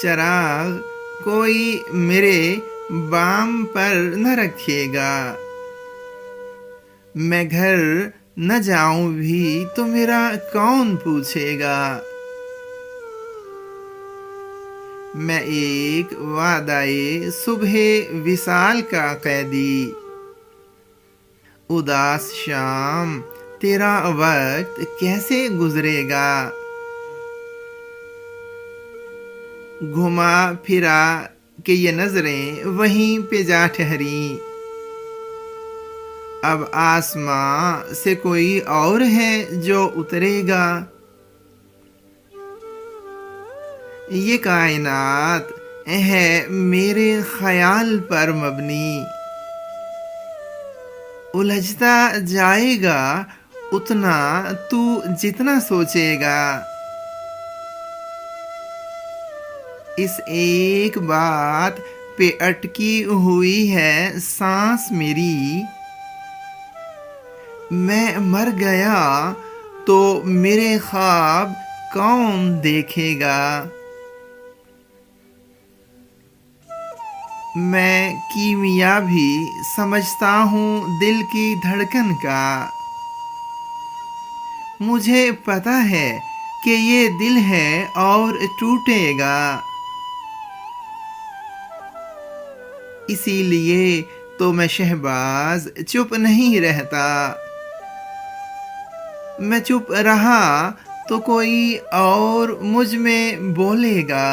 चिराग कोई मेरे बाम पर न रखेगा। मैं घर न जाऊं भी तो मेरा कौन पूछेगा। मैं एक वादाए सुबह विसाल का कैदी, उदास शाम तेरा वक्त कैसे गुजरेगा। घुमा फिरा के ये नजरें वहीं पे जा ठहरी, अब आसमां से कोई और है जो उतरेगा। ये कायनात है मेरे ख्याल पर मबनी, उलझता जाएगा उतना तू जितना सोचेगा। इस एक बात पे अटकी हुई है सांस मेरी, मैं मर गया तो मेरे ख्वाब कौन देखेगा। मैं कीमिया भी समझता हूँ दिल की धड़कन का, मुझे पता है कि ये दिल है और टूटेगा। इसीलिए तो मैं शहबाज चुप नहीं रहता, मैं चुप रहा तो कोई और मुझ में बोलेगा।